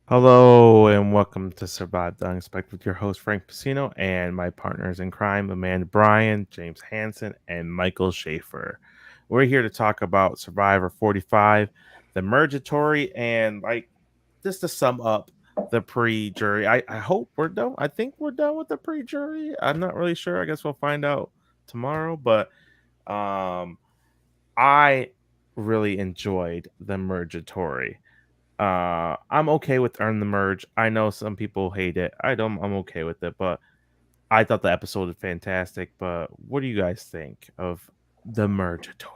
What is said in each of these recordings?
Hello and welcome to Survive the Unexpected with your host Frank Pacino and my partners in crime, Amanda Bryan, James Hansen, and Michael Schaefer. We're here to talk about Survivor 45, the Mergatory, and just to sum up the pre-jury. I hope we're done. I think we're done with the pre-jury. I'm not really sure. I guess we'll find out tomorrow, but I really enjoyed the Mergatory. I'm okay with Earn the Merge. I know some people hate it. I'm okay with it, but I thought the episode was fantastic. But what do you guys think of the Mergatory?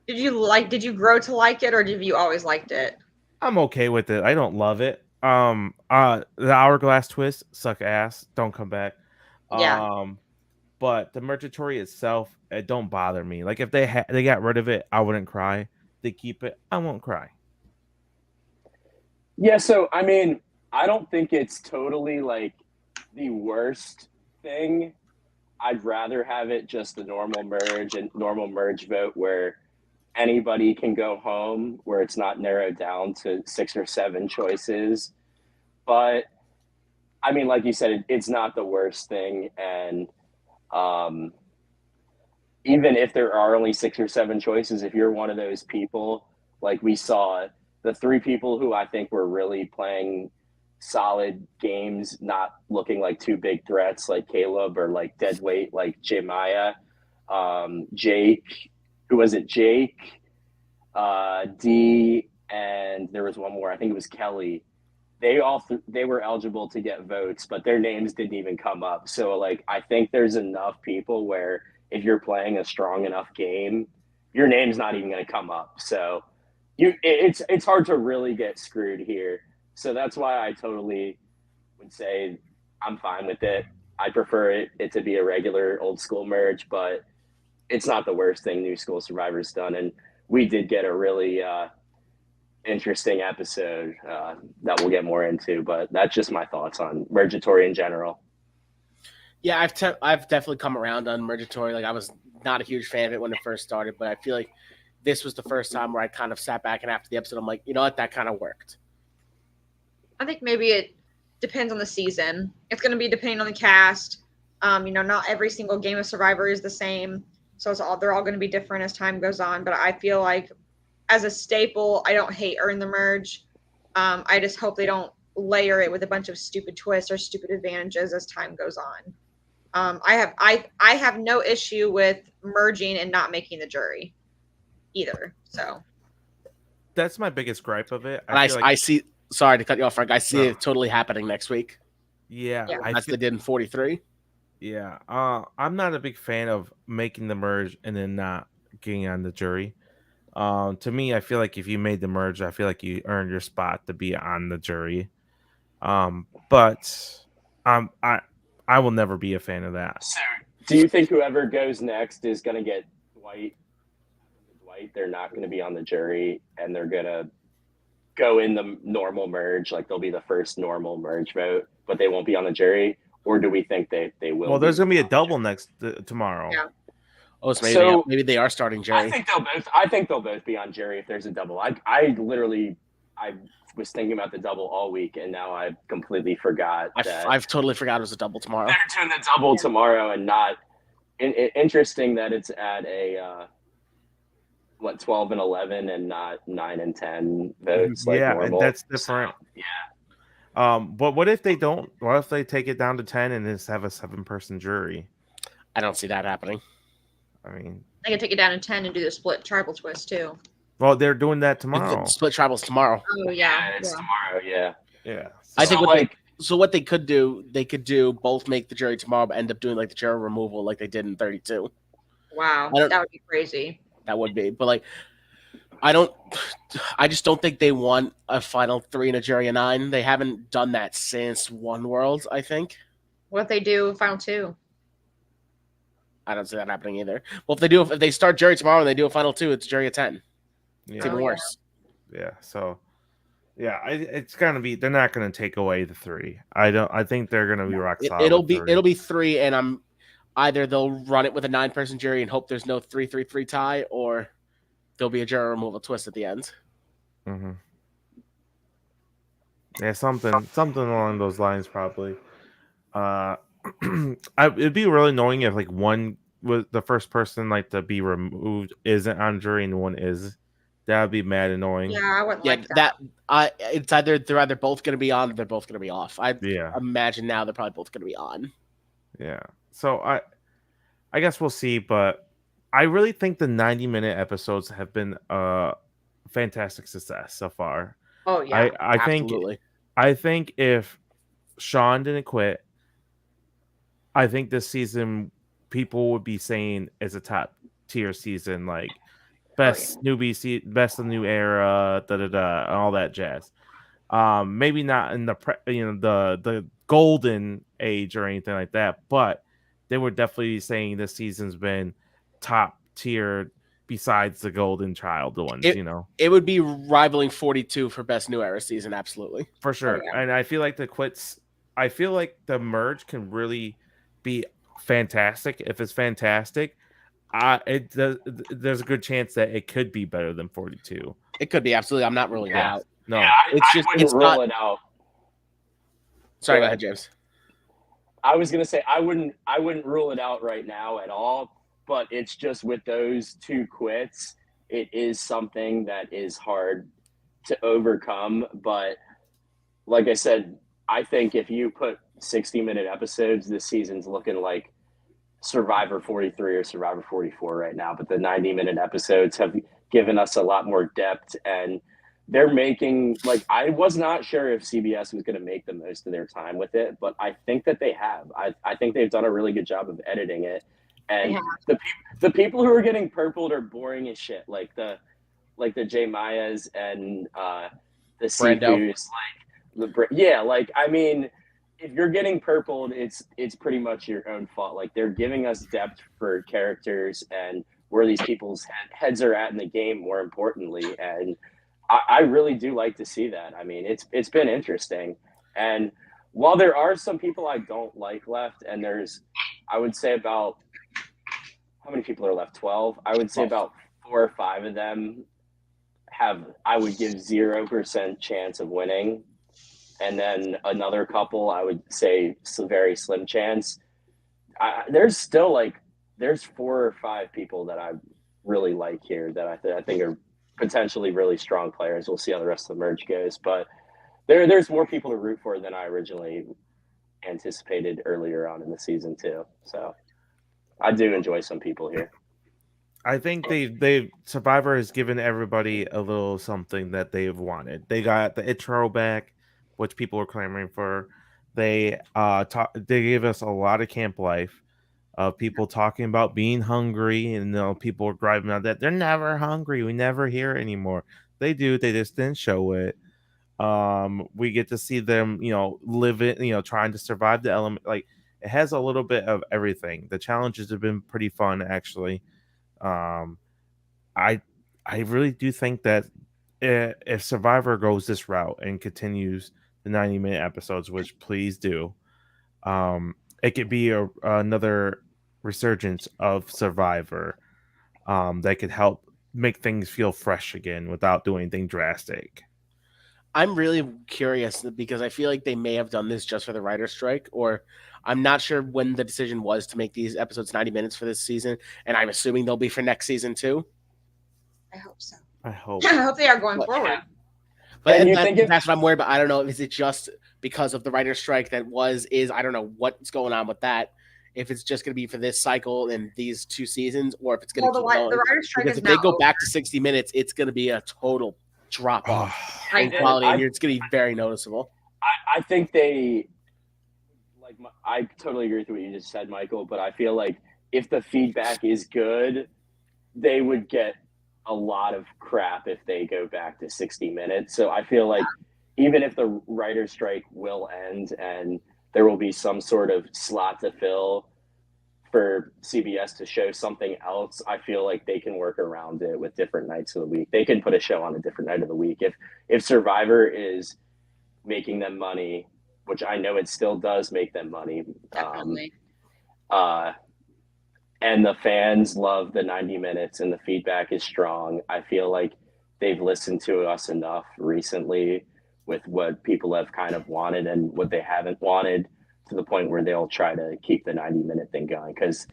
Did you grow to like it, or did you always liked it? I'm okay with it. I don't love it. The Hourglass twist suck ass. Don't come back. Yeah. But the Mergatory itself, it don't bother me. Like if they got rid of it, I wouldn't cry. They keep it, I won't cry. Yeah, so I mean, I don't think it's totally like the worst thing. I'd rather have it just the normal merge and normal merge vote where anybody can go home, where it's not narrowed down to 6 or 7 choices. But I mean, like you said, it's not the worst thing. And even if there are only 6 or 7 choices, if you're one of those people, like we saw, the 3 people who I think were really playing solid games, not looking like 2 big threats like Caleb or like dead weight like Jemiah, Jake, who was it? Jake, D, and there was one more. I think it was Kelly. They were eligible to get votes, but their names didn't even come up. So like I think there's enough people where if you're playing a strong enough game, your name's not even going to come up. So it's hard to really get screwed here. So that's why I totally would say I'm fine with it. I prefer it to be a regular old school merge, but it's not the worst thing New School Survivor's done. And we did get a really interesting episode that we'll get more into, but that's just my thoughts on Mergatory in general. Yeah, I've definitely come around on Mergatory. Like I was not a huge fan of it when it first started, but I feel like this was the first time where I kind of sat back and after the episode, I'm like, you know what, that kind of worked. I think maybe it depends on the season. It's going to be depending on the cast. Not every single game of Survivor is the same, so they're all going to be different as time goes on. But I feel like as a staple, I don't hate Earn the Merge. I just hope they don't layer it with a bunch of stupid twists or stupid advantages as time goes on. I have no issue with merging and not making the jury either. So That's my biggest gripe of it. I see. Sorry to cut you off, Frank. I see it totally happening next week. Yeah. As they did in 43. Yeah. I'm not a big fan of making the merge and then not getting on the jury. To me, I feel like if you made the merge, I feel like you earned your spot to be on the jury. But I will never be a fan of that. So, do you think whoever goes next is going to get Dwight? They're not going to be on the jury, and they're going to go in the normal merge, like they'll be the first normal merge vote, but they won't be on the jury? Or do we think they will? Well, there's going to be a double next tomorrow. Yeah. Oh, so maybe they are starting jury. I think they'll both be on jury if there's a double. I was thinking about the double all week, and now I completely forgot. I've totally forgot it was a double tomorrow. They're doing the double tomorrow, and not. Interesting that it's at a 12 and 11 and not 9 and 10 votes. Like normal. That's different. So, yeah. But what if they don't? What if they take it down to 10 and just have a 7-person jury? I don't see that happening. I mean, they can take it down to 10 and do the split tribal twist too. Well, they're doing that tomorrow. Split tribals tomorrow. Oh yeah, it's tomorrow. Yeah. Yeah. I think what they could do both make the jury tomorrow, but end up doing like the jury removal like they did in 32. Wow, that would be crazy. That would be, but like, I just don't think they want a final 3 and a jury of 9. They haven't done that since One World, I think. What if they do final 2? I don't see that happening either. Well, if they start jury tomorrow and they do a final 2, it's jury of 10. It's even worse. Yeah. So, Yeah, it's gonna be. They're not gonna take away the 3. I don't. I think they're gonna be rock solid. It'll with be 3. it'll be 3, and I'm either they'll run it with a 9-person jury and hope there's no 3-3-3 tie, or there'll be a jury removal twist at the end. Mm-hmm. Yeah, something along those lines probably. It'd be really annoying if like one was the first person like to be removed isn't on jury and one is. That would be mad annoying. Yeah, I wouldn't Yeah, like that. it's either they're either both going to be on or they're both going to be off. I Yeah. imagine now they're probably both going to be on. Yeah. So I guess we'll see, but I really think the 90-minute episodes have been a fantastic success so far. Oh yeah. Absolutely. I think if Sean didn't quit, I think this season people would be saying is a top tier season, like best newbie, best of the new era, all that jazz. Maybe not in the the golden age or anything like that, but they were definitely saying this season's been top tier besides the golden child, the ones, It would be rivaling 42 for best new era season, absolutely. For sure. yeah. And I feel like I feel like the merge can really be fantastic. If it's fantastic, there's a good chance that it could be better than 42. It could be, absolutely. I'm not ruling it out. No, Yeah, I wouldn't rule it out. Sorry, go ahead, James. I was gonna say I wouldn't rule it out right now at all, but it's just with those 2 quits, it is something that is hard to overcome. But like I said, I think if you put 60-minute episodes, this season's looking like Survivor 43 or Survivor 44 right now. But the 90-minute episodes have given us a lot more depth, and they're making, like, I was not sure if CBS was going to make the most of their time with it, but I think that they have. I think they've done a really good job of editing it. And the people who are getting purpled are boring as shit, like the Jay Mayas and the Sifus, I mean, if you're getting purpled, it's pretty much your own fault. Like, they're giving us depth for characters and where these people's heads are at in the game, more importantly. And I really do like to see that. I mean, it's been interesting. And while there are some people I don't like left, and there's, I would say about, how many people are left? 12. I would say about 4 or 5 of them I would give 0% chance of winning. And then another couple, I would say it's a very slim chance. There's still there's 4 or 5 people that I really like here that I think are potentially really strong players. We'll see how the rest of the merge goes, but there's more people to root for than I originally anticipated earlier on in the season too. So I do enjoy some people here. I think they Survivor has given everybody a little something that they've wanted. They got the intro back, which people are clamoring for. They they gave us a lot of camp life of people talking about being hungry, and people are griping about that they're never hungry. We never hear it anymore. They do. They just didn't show it. We get to see them, live it, trying to survive the element. Like, it has a little bit of everything. The challenges have been pretty fun, actually. I really do think that if Survivor goes this route and continues the 90-minute episodes, which please do, it could be another resurgence of Survivor that could help make things feel fresh again without doing anything drastic. I'm really curious because I feel like they may have done this just for the writer's strike, or I'm not sure when the decision was to make these episodes 90 minutes for this season, and I'm assuming they'll be for next season too. I hope so. I hope. I hope they are going forward. But that's what I'm worried about. I don't know. Is it just because of the writer's strike I don't know what's going on with that. If it's just going to be for this cycle and these 2 seasons, or if it's going to keep going. The writer's strike because is if they go back to 60 minutes, it's going to be a total drop off in quality, and it's going to be very noticeable. I think I totally agree with what you just said, Michael, but I feel like if the feedback is good, they would get a lot of crap if they go back to 60 minutes. So I feel like even if the writer's strike will end and there will be some sort of slot to fill for CBS to show something else, I feel like they can work around it with different nights of the week. They can put a show on a different night of the week. If Survivor is making them money, which I know it still does make them money, Definitely. and the fans love the 90 minutes and the feedback is strong, I feel like they've listened to us enough recently with what people have kind of wanted and what they haven't wanted, to the point where they'll try to keep the 90-minute thing going. Because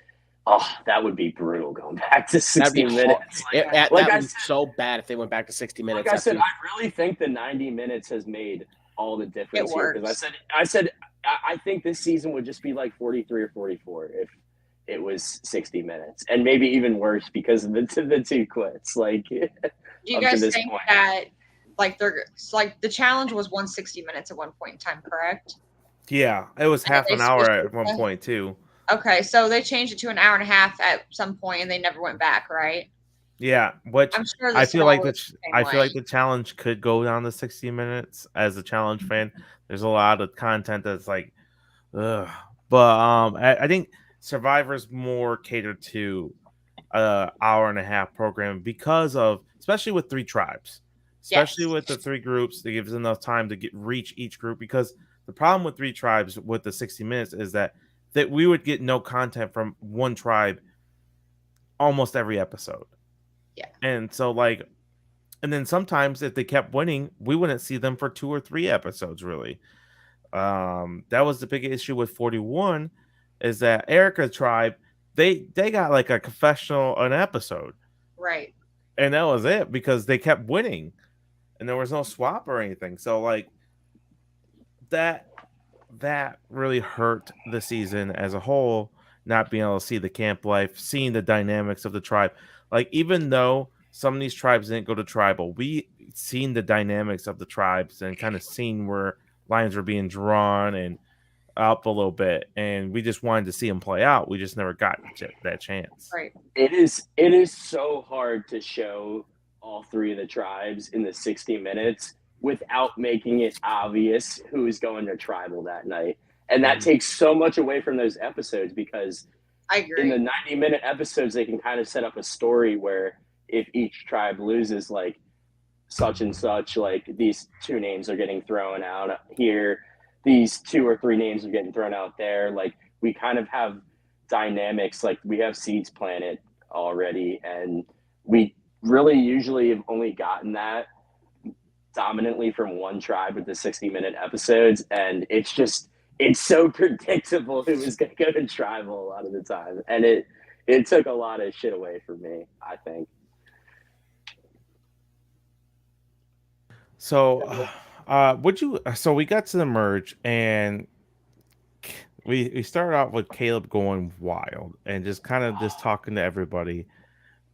that would be brutal going back to 60 minutes. That would be so bad if they went back to 60 minutes. Like I said, I really think the 90 minutes has made all the difference here. Because I think this season would just be like 43 or 44 if it was 60 minutes, and maybe even worse because of the two quits. Like, do you guys think that the challenge was 160 minutes at one point in time, correct? Yeah, it was half an hour at one point too. Okay, so they changed it to an hour and a half at some point, and they never went back, right? Yeah, which I'm sure I feel like the challenge could go down to 60 minutes. As a challenge fan, there's a lot of content that's like, ugh. But I think Survivor's more catered to hour and a half program because of, especially with 3 tribes, especially with the 3 groups, that gives enough time to reach each group. Because the problem with 3 tribes with the 60 minutes is that we would get no content from one tribe almost every episode. Yeah. And so and then sometimes if they kept winning, we wouldn't see them for 2 or 3 episodes really. That was the big issue with 41, is that Erica tribe, they got like a confessional an episode. Right. And that was it, because they kept winning and there was no swap or anything. So like that really hurt the season as a whole, not being able to see the camp life, seeing the dynamics of the tribe. Like, even though some of these tribes didn't go to tribal, we seen the dynamics of the tribes and kind of seen where lines were being drawn and up a little bit, and we just wanted to see them play out. We just never got that chance. Right. It is so hard to show all 3 of the tribes in the 60 minutes without making it obvious who's going to tribal that night. And that takes so much away from those episodes, because I agree. in the 90-minute episodes, they can kind of set up a story where if each tribe loses, like, such and such, like, these 2 names are getting thrown out here, these 2 or 3 names are getting thrown out there. Like, we kind of have dynamics, like we have seeds planted already, and we really usually have only gotten that dominantly from one tribe with the 60-minute episodes, and it's so predictable who was going to go to tribal a lot of the time, and it took a lot of shit away from me, I think. So we got to the merge, and we started off with Caleb going wild and just kind of just talking to everybody.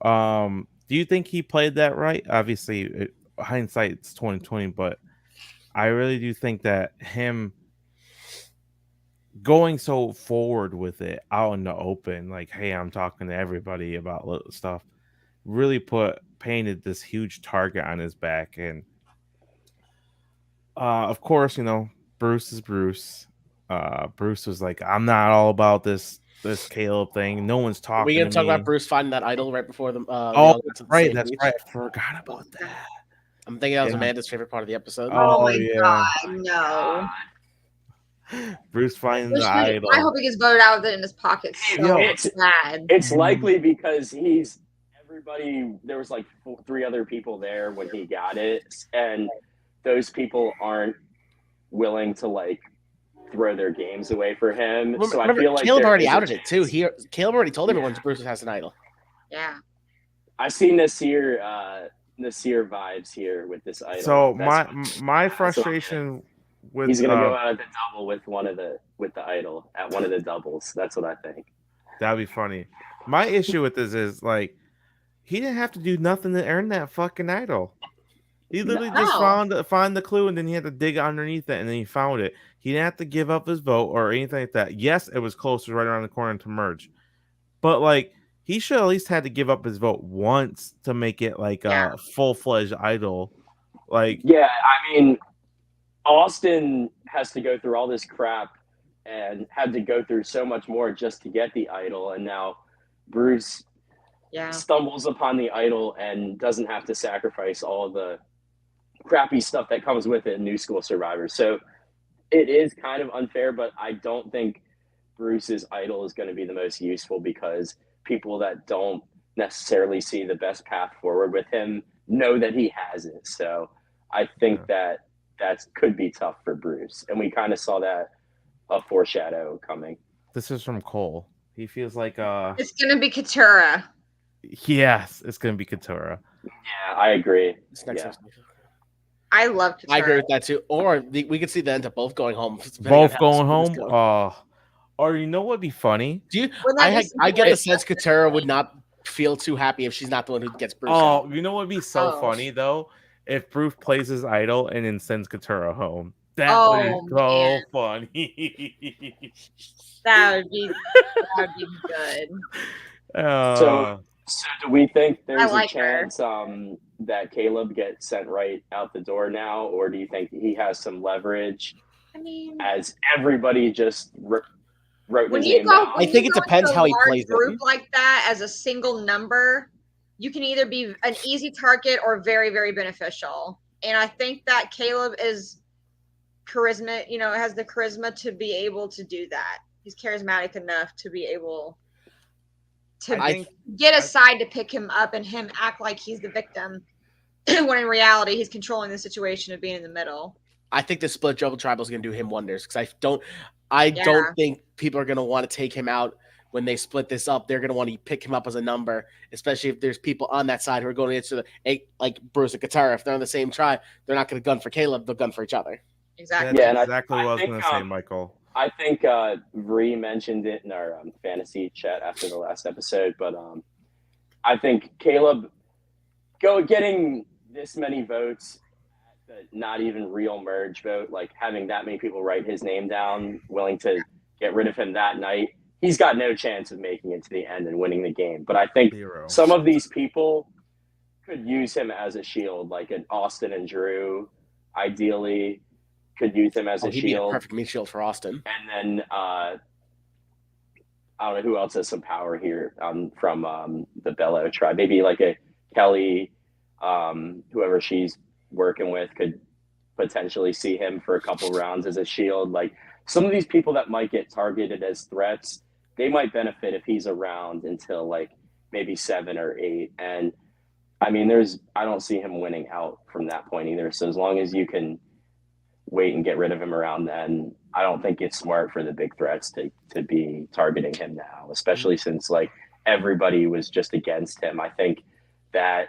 Do you think he played that right? Obviously, hindsight's 2020, but I really do think that him going so forward with it out in the open, like, hey, I'm talking to everybody about little stuff, really painted this huge target on his back. And of course, Bruce is Bruce. Bruce was like, I'm not all about this Caleb thing. No one's talking. Are we gonna talk about Bruce finding that idol right before the right, that's right. I forgot about that. I'm thinking that was Amanda's favorite part of the episode. Oh my god, no. Bruce finding the idol. I hope he gets voted out with it in his pocket. Bad. It's likely because there was like 3 other people there when he got it, and those people aren't willing to like throw their games away for him. So I feel like Caleb already outed it too. Caleb already told everyone Bruce has an idol. Yeah. I see Nasir vibes here with this idol. So my frustration with he's gonna go out at the double with the idol at one of the doubles. That's what I think. That'd be funny. My issue with this is, like, he didn't have to do nothing to earn that fucking idol. He literally just found the clue, and then he had to dig underneath it, and then he found it. He didn't have to give up his vote or anything like that. Yes, it was close, right around the corner to merge, but like, he should at least had to give up his vote once to make it like a full-fledged idol. Like, yeah, I mean, Austin has to go through all this crap and had to go through so much more just to get the idol, and now Bruce Yeah. stumbles upon the idol and doesn't have to sacrifice all the crappy stuff that comes with it in New School Survivor. So it is kind of unfair, but I don't think Bruce's idol is going to be the most useful because people that don't necessarily see the best path forward with him know that he has it. So I think that could be tough for Bruce. And we kind of saw that a foreshadow coming. This is from Cole. He feels like It's gonna be Katura. yes, it's gonna be Katura. Yeah, I agree. This next Yeah. episode. I love Katura. I agree with that too. Or we could see the end of both going home. depending on Both how going this home. goes. Or you know what'd be funny? Do you? Wouldn't that be I get the something sense Katara would not feel too happy if she's not the one who gets Bruce. Oh, out. you know what'd be so Oh. funny though? If Bruce plays his idol and then sends Katura home. That Oh, would be so man. funny. That would be good. So do we think there's I like a chance that Caleb gets sent right out the door now, or do you think he has some leverage I mean, as everybody just wrote when his you name go, down? I think it into depends a how he large plays it. group like that as a single number, you can either be an easy target or very, very beneficial. And I think that Caleb is charisma, has the charisma to be able to do that. He's charismatic enough to be able to I think get a side to pick him up and him act like he's the victim when in reality he's controlling the situation of being in the middle. I think the split double tribal is going to do him wonders because I don't think people are going to want to take him out when they split this up. They're going to want to pick him up as a number, especially if there's people on that side who are going into like Bruce and Katara. If they're on the same tribe, they're not going to gun for Caleb. They'll gun for each other. Exactly. That's Yeah, and exactly what I was think, gonna say, Michael. I think Vree mentioned it in our fantasy chat after the last episode, but I think Caleb getting this many votes, not even real merge vote, like having that many people write his name down, willing to get rid of him that night, he's got no chance of making it to the end and winning the game. But I think Zero. some of these people could use him as a shield, like an Austin and Drew, ideally could use him as a He'd be a shield. perfect meat shield for Austin. And then I don't know who else has some power here from the Bello tribe. Maybe like a Kelly, whoever she's working with, could potentially see him for a couple rounds as a shield. Like some of these people that might get targeted as threats, they might benefit if he's around until like maybe 7 or 8. And I mean, I don't see him winning out from that point either. So as long as you can wait and get rid of him around then, I don't think it's smart for the big threats to be targeting him now, especially since like everybody was just against him. I think that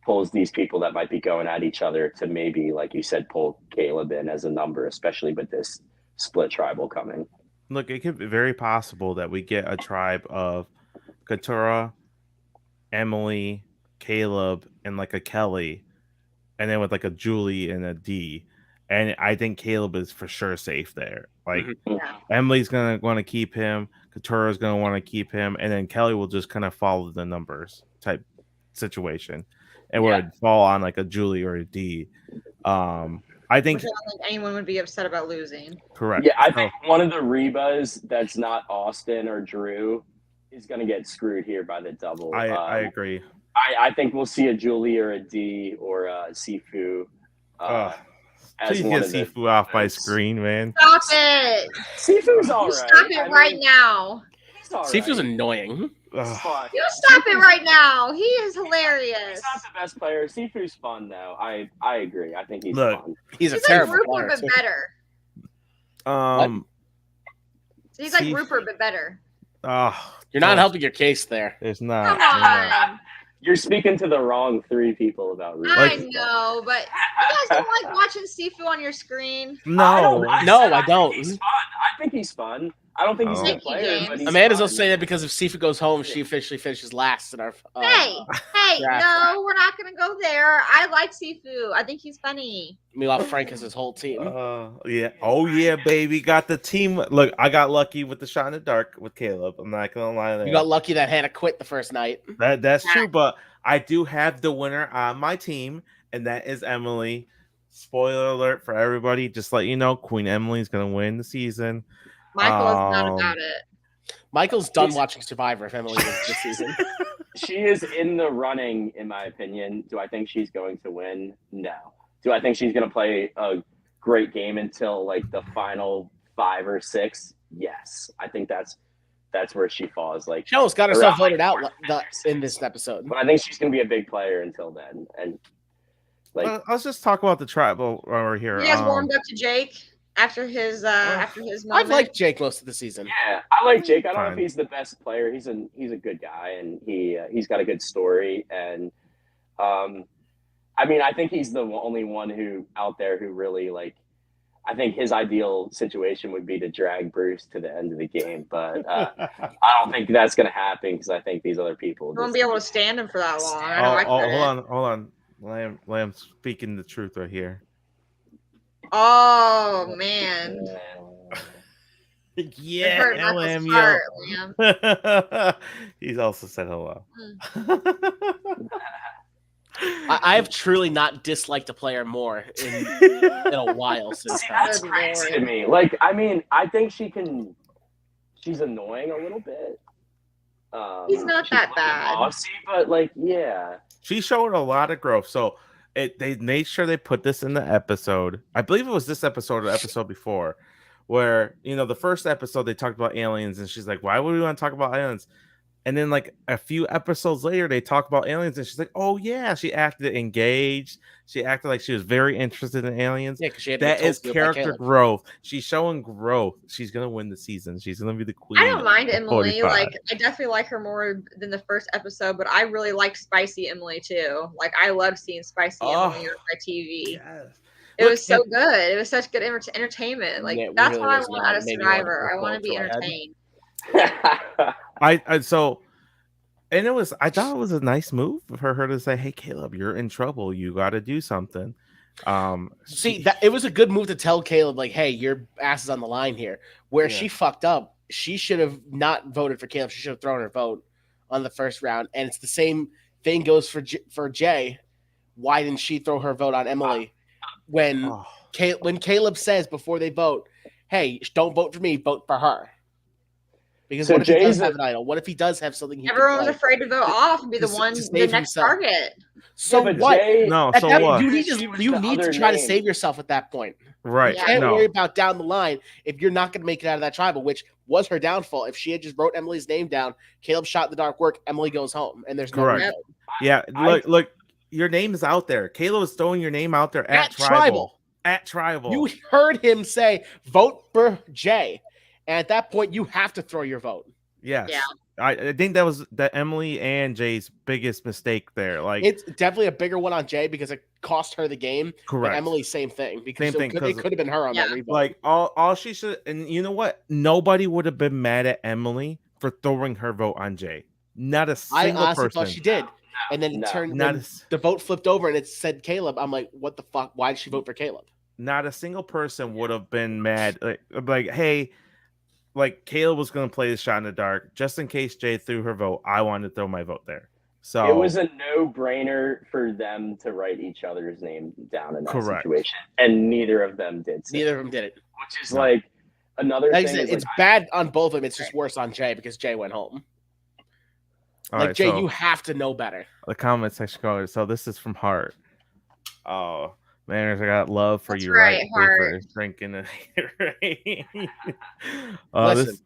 pulls these people that might be going at each other to maybe, like you said, pull Caleb in as a number, especially with this split tribal coming. Look, it could be very possible that we get a tribe of Katura, Emily, Caleb, and like a Kelly, and then with like a Julie and a D. And I think Caleb is for sure safe there. Like Yeah. Emily's gonna want to keep him, Katura's gonna want to keep him, and then Kelly will just kind of follow the numbers type situation, and would fall on like a Julie or a D. I think Which I don't think anyone would be upset about losing. correct. Yeah, I think one of the Rebas that's not Austin or Drew is going to get screwed here by the double. I agree. I think we'll see a Julie or a D or a Sifu. As Please one get of the Sifu off my votes. screen, man. Stop it! Sifu's all right. Stop it right now. He's all Sifu's right. annoying. He's Ugh. fun. You stop it right now. He is hilarious. He's not the best player. Sifu's fun though. I agree. I think he's Look, fun. He's a He's like terrible Rupert, player. but too. better. He's like See- Rupert, but better. You're not helping your case there. It's not. Come It's not. on. You're speaking to the wrong 3 people about Rubik. I know, but you guys don't like watching Sifu on your screen. No. I don't. He's fun. I think he's fun. I don't think he's a Oh. good player, but he's Amanda's fun. will say that because if Sifu goes home, she officially finishes last in our. Hey, draft. no, we're not gonna go there. I like Sifu. I think he's funny. Meanwhile, Frank has his whole team. Yeah. Oh yeah, baby. Got the team. Look, I got lucky with the shot in the dark with Caleb. I'm not gonna lie there. You got lucky that Hannah quit the first night. That's true, but I do have the winner on my team, and that is Emily. Spoiler alert for everybody, just let you know, Queen Emily's gonna win the season. Michael is not about it. Michael's done watching Survivor if Emily wins this season. She is in the running, in my opinion. Do I think she's going to win? No. Do I think she's going to play a great game until like the final 5 or 6? Yes. I think that's where she falls. Like, She almost got herself around, voted like, out 4th, 5th, or in 6th. this episode. But I think she's going to be a big player until then. And like, Let's just talk about the tribal over here. You guys warmed up to Jake after his moment. I've liked Jake most of the season. yeah, I like Jake. I don't know if Fine. he's the best player. He's a good guy, and he's got a good story. And I mean, I think he's the only one who out there who really like. I think his ideal situation would be to drag Bruce to the end of the game, but I don't think that's going to happen because I think these other people You won't be able to stand him for that long. I know I couldn't. Hold on. Lamb speaking the truth right here. Oh man. Yeah, Hurt Lamb, Michael's yeah. heart, Lamb. He's also said hello. I have truly not disliked a player more in a while since See, that. that's Good crazy Lord. to me. Like, I mean, I think she's annoying a little bit. He's not she's that looking bad. bossy, but like, yeah. She showed a lot of growth. So they made sure they put this in the episode. I believe it was this episode or the episode before, where the first episode they talked about aliens, and she's like, "Why would we want to talk about aliens?" And then like a few episodes later, they talk about aliens, and she's like, "Oh yeah," she acted engaged. She acted like she was very interested in aliens. Yeah, because she had That is told by character Caleb. growth. She's showing growth. She's gonna win the season. She's gonna be the queen. I don't mind of Emily. 45. Like, I definitely like her more than the first episode, but I really like Spicy Emily too. Like, I love seeing Spicy Oh, Emily on my TV. Yes. It Look, was so good. It was such good entertainment. Like, Yeah, it that's really what I was want not. out of Maybe one Survivor. I want to be go ahead. entertained. I so, and I thought it was a nice move for her to say, "Hey, Caleb, you're in trouble. You got to do something." See, that it was a good move to tell Caleb, like, hey, your ass is on the line here. Where Yeah. she fucked up, she should have not voted for Caleb. She should have thrown her vote on the first round. And it's the same thing goes for Jay. Why didn't she throw her vote on Emily when Oh, when Caleb says before they vote, hey, don't vote for me, vote for her? Because So what if he does Jay's have an idol? What if he does have something he Everyone was can play? afraid to vote off and be the To one, save the next himself. target. So Yeah, but what? Jay- no, At so that- what? You need She was to the other try to name. save yourself at that point. Right? Yeah. You can't No, worry about down the line if you're not going to make it out of that tribal, which was her downfall. If she had just wrote Emily's name down, Caleb shot in the dark work, Emily goes home, and there's no Correct. revote. yeah. I- Look, your name is out there. Caleb is throwing your name out there at tribal. At tribal. You heard him say, vote for Jay. And at that point, you have to throw your vote. Yes. Yeah. I think that was Emily and Jay's biggest mistake there. Like, It's definitely a bigger one on Jay because it cost her the game. But correct. Emily, same thing. Because Same thing, it 'cause- could have been her on that Yeah. revote. Like all she should, and you know what? Nobody would have been mad at Emily for throwing her vote on Jay. Not a I single honestly person. thought she did. And then it No. turned, Not when a, the vote flipped over and it said Caleb. I'm like, what the fuck? Why did she vote for Caleb? not a single person would have been mad. Like, hey, like Caleb was going to play the shot in the dark just in case Jay threw her vote. I wanted to throw my vote there. So It was a no-brainer for them to write each other's name down in that Correct. situation, and neither of them did. So, Neither of them did it. which is No. like another Like I thing. said, is, it's like, bad on both of them. It's just worse on Jay because Jay went home. all Like, right, Jay, so you have to know better. the comment section color. So this is from Heart. Oh, Manners, I got love for That's you, right, right? Heart. For drinking and this Listen,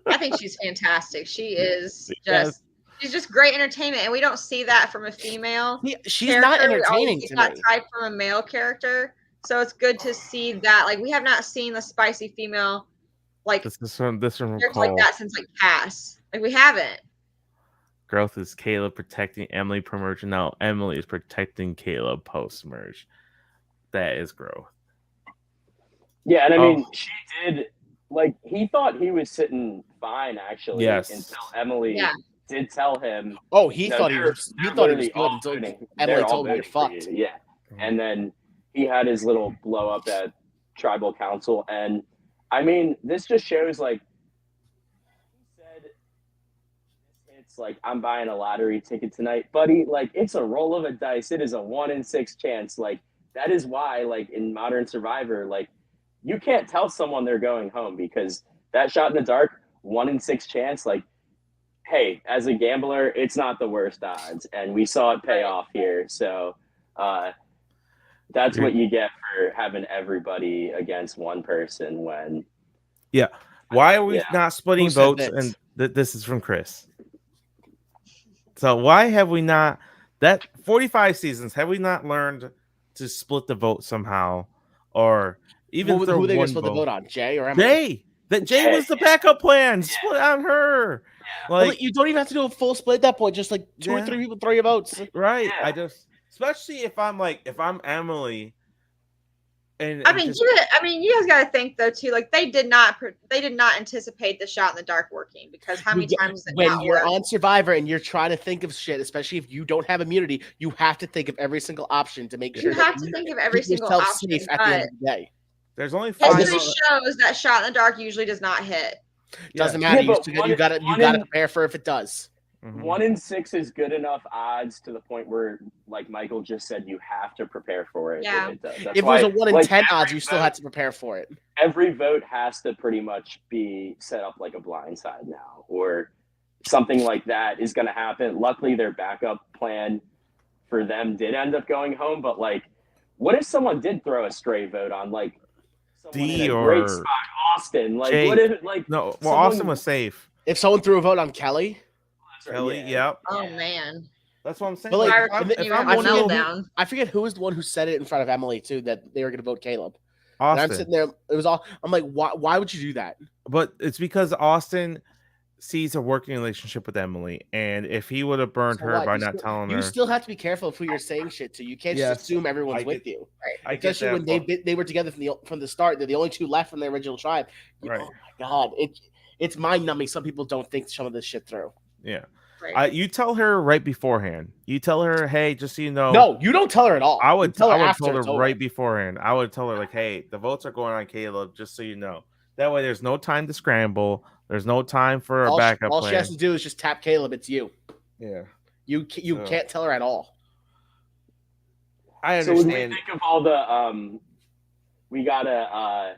I think she's fantastic. She is Yes. just she's just great entertainment, and we don't see that from a female. she's not character. We always entertaining get to that me. type from a male character, so it's good to see that. Like, we have not seen the spicy female like this is from character Cole. like that since like Cass. Like, we haven't. Growth is Caleb protecting Emily pre-merge. Now Emily is protecting Caleb post-merge. That is growth. yeah, and I Oh. mean, she did. Like, he thought he was sitting fine actually, Yes. until Emily Yeah. did tell him. Oh, he "No, thought he they're- was. He they're thought he was literally good all until voting- Emily they're all told him you're voting for fucked. you." Yeah, and then he had his little blow up at tribal council, and I mean, this just shows like he said, it's like, I'm buying a lottery ticket tonight, buddy. Like, it's a roll of a dice. It is a 1 in 6 chance. Like, that is why, like, in Modern Survivor, like, you can't tell someone they're going home because that shot in the dark, 1 in 6 chance, like, hey, as a gambler, it's not the worst odds, and we saw it pay off here. So that's what you get for having everybody against one person when. Yeah. Why are we not splitting Who said votes? this? And this is from Chris. So why have we not, that 45 seasons, have we not learned to split the vote somehow? Or even who throw are they one going to split the vote on? Jay or Emily? Jay. That Jay was the backup plan. Split on her. Well, Like, you don't even have to do a full split at that point. Just like 2 or 3 people throw your votes. right. Yeah. I just, especially if I'm Emily. And I mean, you guys got to think though too. Like they did not anticipate the shot in the dark working because how many times has it when not you're worked? on Survivor and you're trying to think of shit, especially if you don't have immunity, you have to think of every single option to make sure You have to think of every keep single yourself option. safe at the end of the day. there's only 5. History shows that shot in the dark usually does not hit. Doesn't matter. Yeah, you got to prepare for if it does. 1 in 6 is good enough odds to the point where, like Michael just said, you have to prepare for it. Yeah. It does. If it was a 1 in 10 odds, you still had to prepare for it. Every vote has to pretty much be set up like a blindside now, or something like that is going to happen. Luckily, their backup plan for them did end up going home. But like, what if someone did throw a stray vote on like someone in a great spot, Austin? Like, Jake. what if like No, well, someone- Austin was safe. If someone threw a vote on Kelly, Kelly, Yeah. yep. Oh man, That's what I'm saying. But, like, Like, I if I'm I one forget of who- meltdown. I forget who was the one who said it in front of Emily too that they were going to vote Caleb. And I'm Austin, sitting there. It was all. I'm like, why would you do that? but it's because Austin sees a working relationship with Emily, and if he would have burned So her what? by You not still- telling You her, still have to be careful of who you're saying shit to. You can't Yes, just assume everyone's I with get- you. I get Especially that, when they were together from the start. They're the only two left from the original tribe. Right. Oh my god, it's mind numbing. Some people don't think some of this shit through. yeah. right. You tell her right beforehand. You tell her, hey, just so you know. No, you don't tell her at all. I would You tell her I would after tell it's her over. right beforehand. I would tell her like, hey, the votes are going on Caleb, just so you know. That way, there's no time to scramble. There's no time for a All backup she plan. has to do is just tap Caleb. It's you. Yeah, You So- can't tell her at all. I So when we understand. think of all the we got a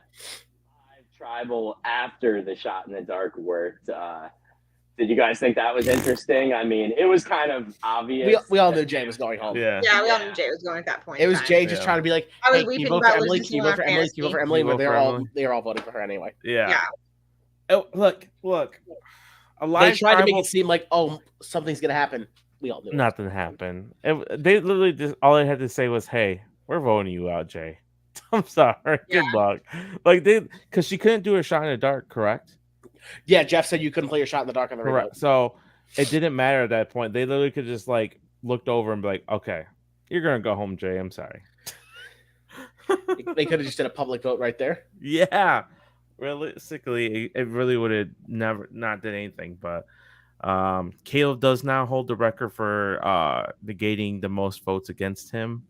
tribal after the shot in the dark worked. Did you guys think that was interesting? I mean, it was kind of obvious. We all knew Jay was going home. Yeah, Yeah, we all knew Jay was going at that point. It in was time. Jay just Yeah. trying to be like, I was hey, can you weeping vote for about Emily? losing Can you to vote for our Emily? Can you vote for fantasy. Emily? You But vote for they're all voting for her anyway. yeah. Yeah. Oh, look. A They live tried to make tribal- it seem like, oh, something's gonna happen. We all knew. it. Nothing happened. They literally just all they had to say was, "Hey, we're voting you out, Jay." I'm sorry. Good Yeah. luck. Like because she couldn't do a shot in the dark, correct? Yeah, Jeff said you couldn't play your shot in the dark on the radio. Correct. So it didn't matter at that point. They literally could just like looked over and be like, "Okay, you're gonna go home, Jay. I'm sorry." They could have just did a public vote right there. Yeah, realistically, it really would have never not did anything. But Caleb does now hold the record for negating the most votes against him.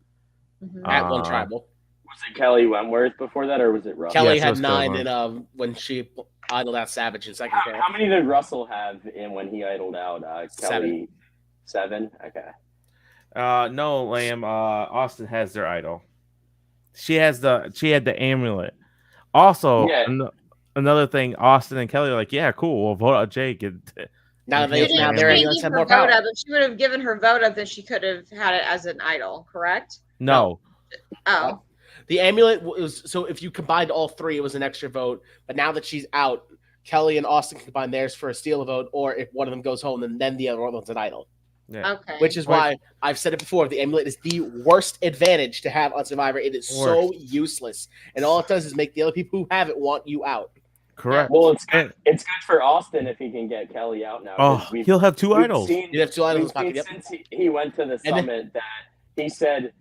Mhm. At one tribal. Was it Kelly Wentworth before that, or was it Russell? Kelly Yes, it had was Kelly 9 in when she idled out Savage in second How round. many did Russell have in when he idled out? Kelly, 7? Okay. No, Lamb. Austin has their idol. She had the amulet. Also, Yeah. another thing, Austin and Kelly are like, yeah, cool. We'll vote out Jake. Now She they didn't now give they're She ambulance didn't have give more her vote power. up. If she would have given her vote up, then she could have had it as an idol, correct? No. Oh, The amulet was so if you combined all 3, it was an extra vote. But now that she's out, Kelly and Austin can combine theirs for a steal a vote, or if one of them goes home, then the other one's an idol. Yeah. okay. Which is why I've said it before: the amulet is the worst advantage to have on Survivor. It is so useless, and all it does is make the other people who have it want you out. Correct. Well, it's good for Austin if he can get Kelly out now. 'cause Oh, he'll have 2 we've idols. seen- You have 2 idols in we've his seen pocket. Yep. since he went to the then- summit that he said,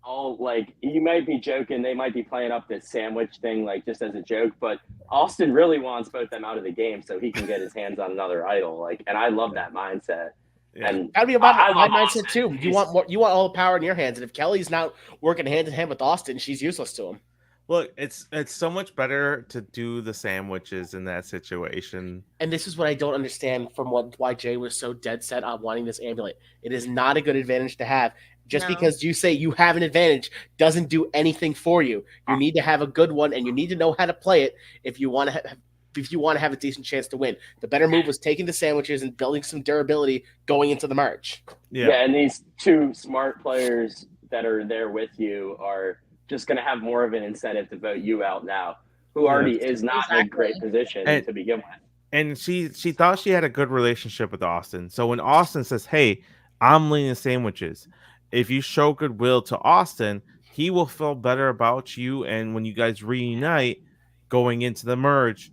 "Oh, like you might be joking. They might be playing up this sandwich thing, like just as a joke." But Austin really wants both them out of the game so he can get his hands on another idol. Like, and I love that mindset. Yeah. And That'd be about I my love mindset Austin. too. You want more. You want all the power in your hands, and if Kelly's not working hand in hand with Austin, she's useless to him. Look, it's so much better to do the sandwiches in that situation. And this is what I don't understand from why Jay was so dead set on wanting this amulet. It is not a good advantage to have. Just No. because you say you have an advantage doesn't do anything for you. You need to have a good one, and you need to know how to play it if you want to have a decent chance to win. The better move was taking the sandwiches and building some durability going into the merge. Yeah, and these two smart players that are there with you are just going to have more of an incentive to vote you out now, who already is not in a great position to begin with. And she thought she had a good relationship with Austin. So when Austin says, "Hey, I'm leaning sandwiches," if you show goodwill to Austin, he will feel better about you. And when you guys reunite going into the merge,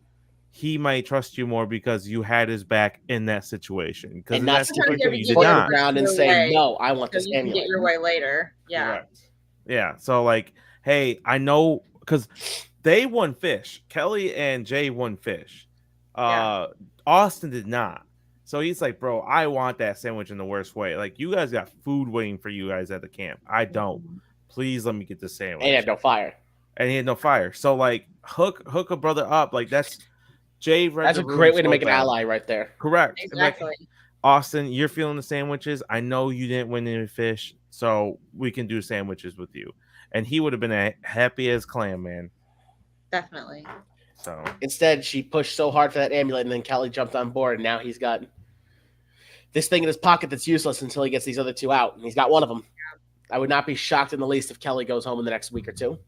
he might trust you more because you had his back in that situation. Because in that situation, you did not. Around and say, "No, I want this you can get your way later." Yeah. Correct. Yeah. So like, hey, I know because they won fish. Kelly and Jay won fish. Austin did not. So he's like, bro, I want that sandwich in the worst way. Like, you guys got food waiting for you guys at the camp. I don't. Please let me get the sandwich. And he had no fire. So like, hook a brother up. Like that's Jay. That's a great way to make an ally right there. Correct. Exactly. Like, Austin, you're feeling the sandwiches. I know you didn't win any fish, so we can do sandwiches with you. And he would have been a happy as clam, man. Definitely. So instead, she pushed so hard for that amulet, and then Kelly jumped on board, and now he's got this thing in his pocket that's useless until he gets these other two out, and he's got one of them. I would not be shocked in the least if Kelly goes home in the next week or two.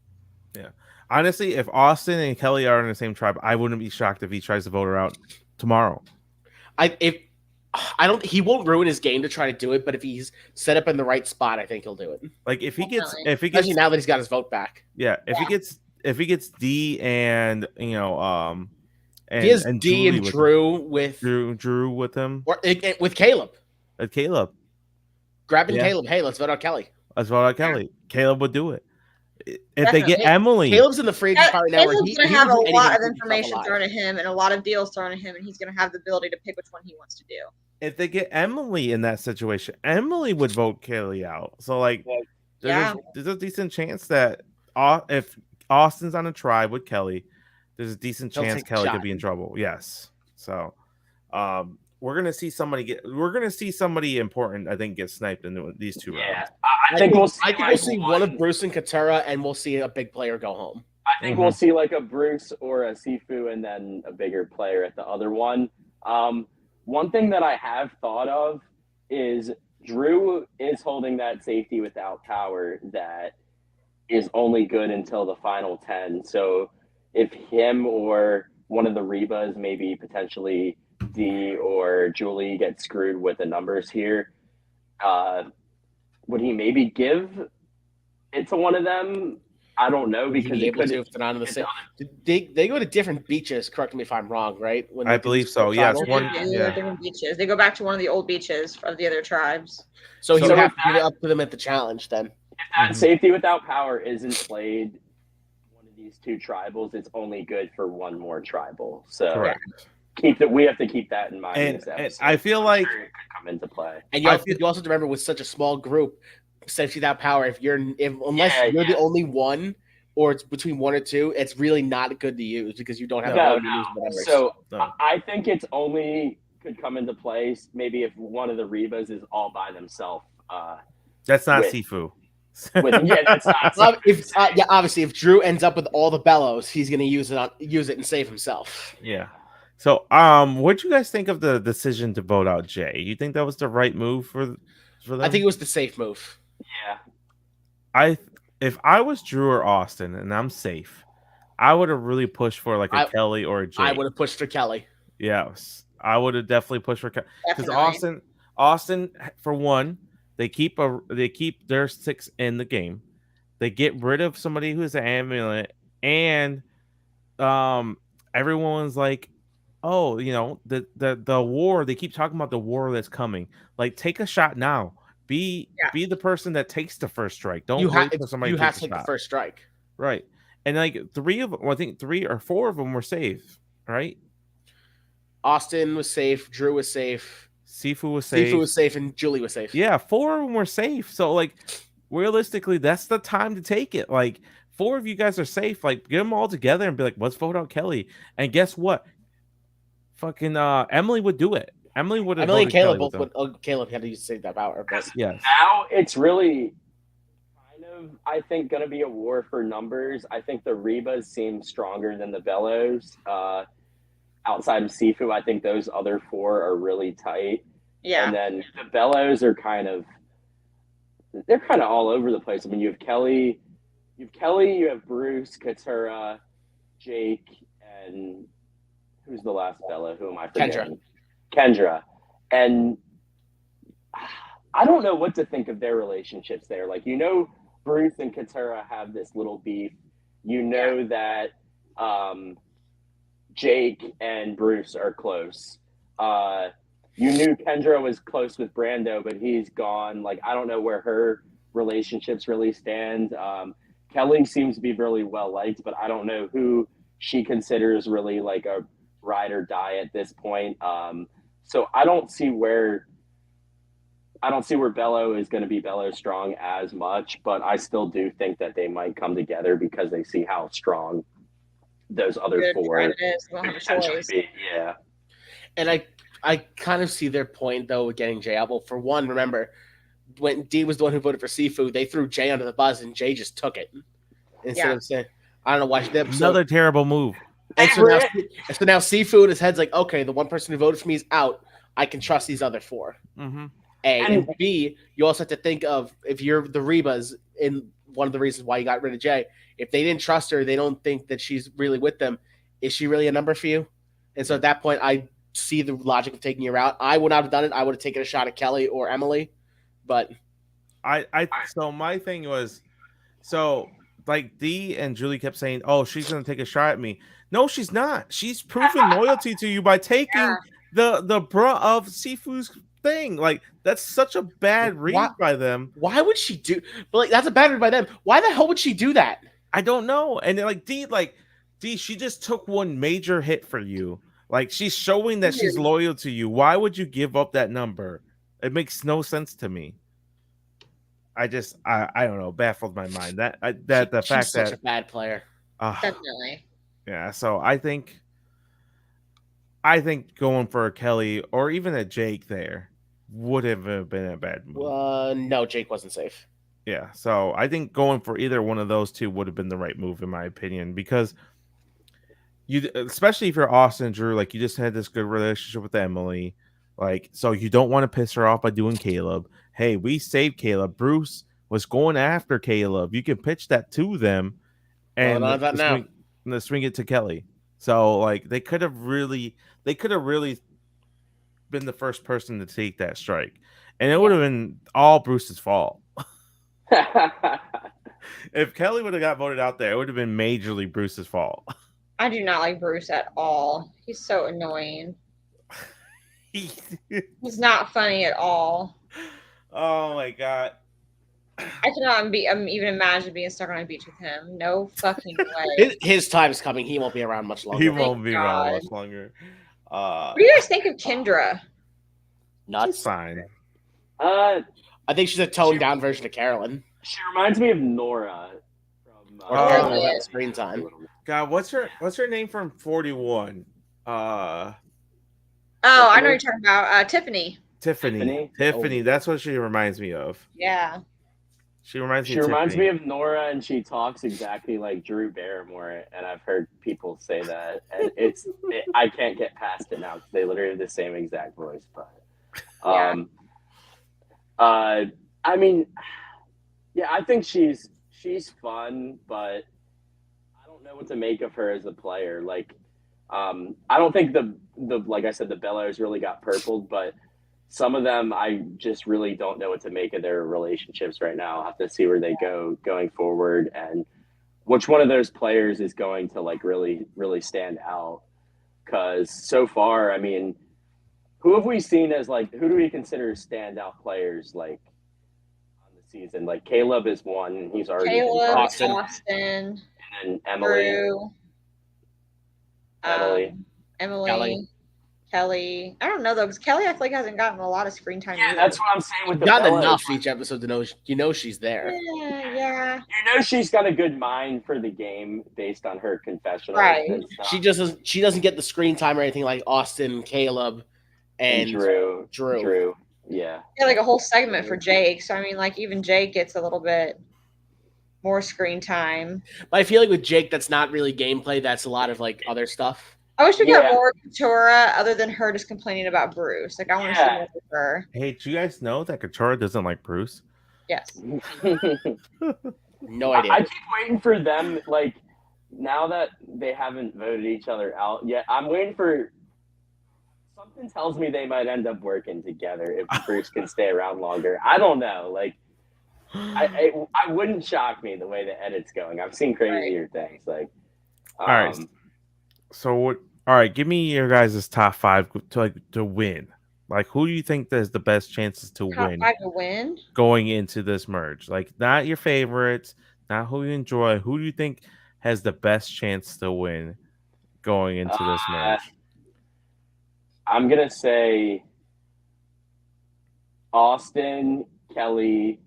Yeah. Honestly, if Austin and Kelly are in the same tribe, I wouldn't be shocked if he tries to vote her out tomorrow. He won't ruin his game to try to do it, but if he's set up in the right spot, I think he'll do it. Like if he gets especially now that he's got his vote back. Yeah, if he gets D and and he has D and Drew with him or with Caleb. Caleb. Grabbing Caleb. Hey, let's vote out Kelly. Let's vote out Kelly. Caleb would do it. If they get Emily, Caleb's in the free agent part now. Caleb's going to have a lot of information thrown at him and a lot of deals thrown at him, and he's going to have the ability to pick which one he wants to do. If they get Emily in that situation, Emily would vote Kelly out. So, like, there's a decent chance that if Austin's on a tribe with Kelly, there's a decent chance Kelly could be in trouble. Yes. So, we're gonna see somebody important, I think, get sniped in these two rounds. I think we'll see one of Bruce and Katura, and we'll see a big player go home. I think we'll see like a Bruce or a Sifu, and then a bigger player at the other one. One thing that I have thought of is Drew is holding that safety without power that is only good until the final 10. So if him or one of the Rebas, maybe potentially D or Julie, get screwed with the numbers here, would he maybe give it to one of them? I don't know, because they could. They go to different beaches. Correct me if I'm wrong. Right? I believe so. Yeah, it's different beaches. They go back to one of the old beaches of the other tribes. So you have to give it up to them at the challenge then. If that safety without power isn't played one of these two tribals, it's only good for one more tribal. So correct. We have to keep that in mind. And I feel like it could come into play. And you also have to remember, with such a small group, safety without power, unless you're the only one, or it's between one or two, it's really not good to use because you don't have to use numbers. So I think it's only could come into place maybe if one of the Rebas is all by themselves. That's not Sifu. That's not. Obviously, if Drew ends up with all the bellows, he's going to use it and save himself. Yeah. So, what do you guys think of the decision to vote out Jay? You think that was the right move for them? I think it was the safe move. Yeah. If I was Drew or Austin and I'm safe, I would have really pushed for like a Kelly or a Jay. I would have pushed for Kelly. Yes, I would have definitely pushed for Kelly, because Austin, for one, they keep their 6 in the game. They get rid of somebody who's an amulet, and everyone's like, oh, the war. They keep talking about the war that's coming. Like, take a shot now. Be the person that takes the first strike. Don't wait for somebody. You have to take the first strike, right? And like 3 of them, I think 3 or 4 of them were safe, right? Austin was safe. Drew was safe. Sifu was safe, and Julie was safe. Yeah, 4 of them were safe. So like, realistically, that's the time to take it. Like, 4 of you guys are safe. Like, get them all together and be like, let's vote out Kelly. And guess what? Fucking Emily would do it. Emily would have Emily and voted Caleb Kelly with both them. would. Oh, Caleb had to say that power. But Yes. Now it's really kind of, I think, going to be a war for numbers. I think the Rebas seem stronger than the Bellows. Outside of Sifu, I think those other four are really tight. Yeah. And then the Bellows are they're kind of all over the place. I mean, you have Kelly, you have Bruce, Katura, Jake, and who's the last Bellow? Who am I forgetting? Kendra. And I don't know what to think of their relationships there. Like, Bruce and Katura have this little beef. That Jake and Bruce are close. You knew Kendra was close with Brando, but he's gone. Like, I don't know where her relationships really stand. Kelly seems to be really well liked, but I don't know who she considers really like a ride or die at this point. So I don't see where Bello is going to be Bello strong as much, but I still do think that they might come together because they see how strong those other Good four friend is. They don't have a potentially choice. be. Yeah. And I kind of see their point though with getting Jay out. Well, for one, remember when Dee was the one who voted for Sifu, they threw Jay under the bus and Jay just took it instead of saying, "I don't know why." Another terrible move. And so now Sifu in his head's like, okay, the one person who voted for me is out. I can trust these other four. Mm-hmm. A and B, you also have to think of if you're the Rebas, in one of the reasons why you got rid of Jay. If they didn't trust her, they don't think that she's really with them. Is she really a number for you? And so at that point, I see the logic of taking her out. I would not have done it. I would have taken a shot at Kelly or Emily, but so my thing was, like Dee and Julie kept saying, "Oh, she's gonna take a shot at me." No, she's not. She's proven loyalty to you by taking the brunt of Sifu's thing. Like, that's such a bad read by them. Why would she do? But like, that's a bad read by them. Why the hell would she do that? I don't know. And then, Dee, she just took one major hit for you. Like, she's showing that she's loyal to you. Why would you give up that number? It makes no sense to me. I don't know. Baffled my mind. She's such a bad player. Definitely. Yeah. So I think going for a Kelly or even a Jake there would have been a bad move. No, Jake wasn't safe. Yeah. So I think going for either one of those two would have been the right move, in my opinion, because especially if you're Austin and Drew, like, you just had this good relationship with Emily. Like, so you don't want to piss her off by doing Caleb. Hey, we saved Caleb. Bruce was going after Caleb. You can pitch that to them and swing it to Kelly. So, like, they could have really been the first person to take that strike. And it would have been all Bruce's fault. If Kelly would have got voted out there, it would have been majorly Bruce's fault. I do not like Bruce at all. He's so annoying. He's not funny at all. Oh my god! I cannot even imagine being stuck on a beach with him. No fucking way. His time's coming. He won't be around much longer. He won't be around much longer. What do you guys think of Kendra? Nuts. She's fine. I think she's a toned down version of Carolyn. She reminds me of Nora from Screen Time. God, what's her name from 41? I know what you're talking about. Tiffany. Tiffany. That's what she reminds me of. Yeah. She reminds me of Nora, and she talks exactly like Drew Barrymore, and I've heard people say that, and I can't get past it now because they literally have the same exact voice. But, I mean, yeah, I think she's fun, but I don't know what to make of her as a player. Like, I don't think the like I said, the Bellows really got purpled, but some of them I just really don't know what to make of their relationships right now. I'll have to see where they go going forward and which one of those players is going to like really, really stand out. Because so far, I mean, who have we seen as like, who do we consider standout players like on the season? Like Caleb is one, and he's already Caleb, Austin, and then Emily. Drew, Emily, Kelly. I don't know though, because Kelly I feel like hasn't gotten a lot of screen time. Yeah, that's what I'm saying with the not Bellows. enough each episode to know she's there. Yeah. You know she's got a good mind for the game based on her confessionals. Right. And stuff. She doesn't get the screen time or anything like Austin, Caleb, and Drew. Drew. Yeah. Yeah, like a whole segment for Jake. So I mean, like even Jake gets a little bit more screen time. But I feel like with Jake, that's not really gameplay. That's a lot of like other stuff. I wish we got Yeah. more Katura other than her just complaining about Bruce. Like I want to see Yeah. more of her. Hey, do you guys know that Katura doesn't like Bruce? Yes. No idea. I keep waiting for them, like, now that they haven't voted each other out yet, I'm waiting for something tells me they might end up working together if Bruce can stay around longer. I don't know. Like, I wouldn't shock me the way the edit's going. I've seen crazier things. Like, All right. So what? All right, give me your guys' top 5 to win. Like, who do you think has the best chances to Top win 5 to win. going into this merge? Like, not your favorites, not who you enjoy. Who do you think has the best chance to win going into this merge? I'm gonna say Austin, Kelly,